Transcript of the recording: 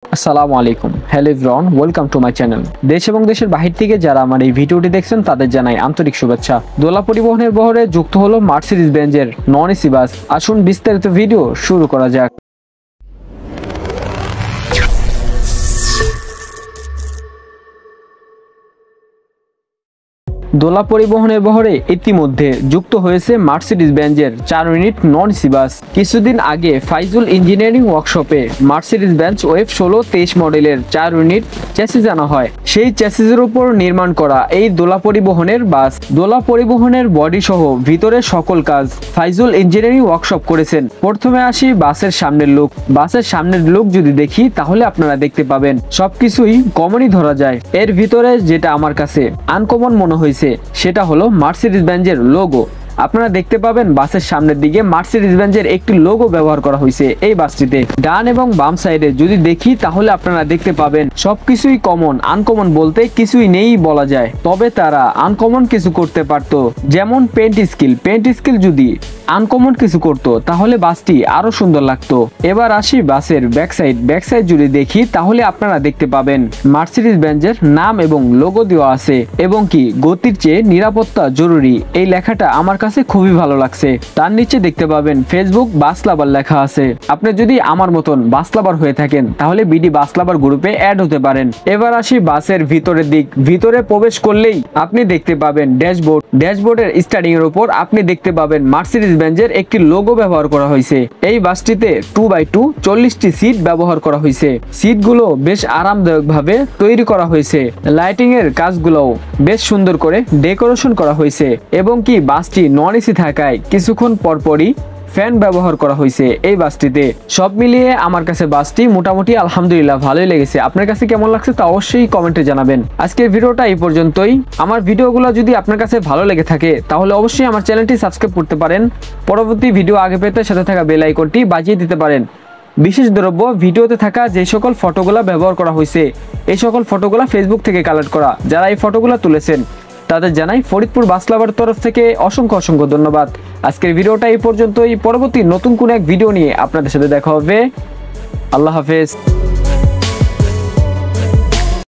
আসসালামু আলাইকুম, hello everyone, welcome to my channel. দেশ এবং দেশের বাহির থেকে যারা আমার এই ভিডিওটি দেখছেন তাদের জানাই আন্তরিক শুভেচ্ছা। দোলা পরিবহনের বহরে যুক্ত হলো মার্সিডিজ বেঞ্জের নন এসি বাস। আসুন বিস্তারিত ভিডিও শুরু করা যাক। দোলা পরিবহনের বহরে ইতিমধ্যে যুক্ত হয়েছে মার্সিডিজ বেঞ্জের 4 ইউনিট নন এসি বাস। কিছুদিন আগে ফাইজুল ইঞ্জিনিয়ারিং ওয়ার্কশপে মার্সিডিজ বেঞ্জ ওয়েভ 16-23 মডেলের 4 ইউনিট চ্যাসিস আনা হয়। সেই চ্যাসিসের উপর নির্মাণ করা এই দোলা পরিবহনের বাস। দোলা পরিবহনের বডি সহ ভিতরের সকল কাজ ফাইজুল ইঞ্জিনিয়ারিং ওয়ার্কশপ করেছেন। প্রথমে আসি বাসের সামনের লুক। বাসের সামনের লুক যদি দেখি তাহলে আপনারা দেখতে পাবেন সবকিছুই কমনই ধরা যায়। এর ভিতরে যেটা আমার কাছে আনকমন মনে হয়েছে সেটা হলো মার্সিডিজ বেঞ্জের লোগো। আপনারা দেখতে পাবেন বাসের সামনের দিকে মার্সিডিজ বেঞ্জের একটি লোগো ব্যবহার করা হয়েছে এই বাসটিতে। ডান এবং বাম সাইডে যদি দেখি তাহলে আপনারা দেখতে পাবেন সবকিছুই কমন। আনকমন বলতে কিছুই নেই বলা যায়, তবে তারা আনকমন কিছু করতে পারতো, যেমন পেন্ট স্কিল যদি আনকমন কিছু করতো তাহলে বাসটি আরো সুন্দর লাগতো। এবার আসি বাসের ব্যাক সাইড যদি দেখি তাহলে আপনারা দেখতে পাবেন মার্সিডিজ বেঞ্জের নাম এবং লোগো দেওয়া আছে, এবং কি গতির চেয়ে নিরাপত্তা জরুরি এই লেখাটা আমার কাছে খুবই ভালো লাগছে। তার নিচে দেখতে পাবেন ফেসবুক বাস লাভার লেখা আছে। আপনি যদি আমার মতন বাস লাভার হয়ে থাকেন তাহলে বিডি বাস লাভার গ্রুপে অ্যাড হতে পারেন। এবার আসি বাসের ভিতরের দিক। ভিতরে প্রবেশ করলেই আপনি দেখতে পাবেন ড্যাশবোর্ডের স্টার্টিং এর উপর আপনি দেখতে পাবেন মার্সিডিজ বেঞ্জের একটি লোগো ব্যবহার করা হয়েছে। এই বাসটিতে 2x2 40টি সিট ব্যবহার করা হয়েছে। সিটগুলো বেশ আরামদায়ক ভাবে তৈরি করা হয়েছে। লাইটিং এর কাজগুলোও বেশ সুন্দর করে ডেকোরেশন করা হয়েছে, এবং কি বাসটি নন এসি থাকায় কিছুক্ষণ পরপরই ফ্যান ব্যবহার করা হয়েছে এই বাসটিতে। সব মিলিয়ে আমার কাছে বাসটি মোটামুটি আলহামদুলিল্লাহ ভালোই লেগেছে। আপনার কাছে কেমন লাগছে তা অবশ্যই কমেন্টে জানাবেন। আজকের ভিডিওটা এই পর্যন্তই। আমার ভিডিওগুলো যদি আপনার কাছে ভালো লেগে থাকে তাহলে অবশ্যই আমার চ্যানেলটি সাবস্ক্রাইব করতে পারেন। পরবর্তী ভিডিও আগে পেতে সাথে থাকা বেল আইকনটি বাজিয়ে দিতে পারেন। বিশেষ দ্রব্য ভিডিওতে থাকা যে সকল ফটোগুলো ব্যবহার করা হয়েছে এই সকল ফটোগুলো ফেসবুক থেকে কালেক্ট করা। যারা এই ফটোগুলো তুলেছেন তাদের জানাই ফরিদপুর বাস লাভার তরফ থেকে অসংখ্য ধন্যবাদ। আজকের ভিডিওটা এই পর্যন্তই। পরবর্তী নতুন কোন এক ভিডিও নিয়ে আপনাদের সাথে দেখা হবে। আল্লাহ হাফেজ।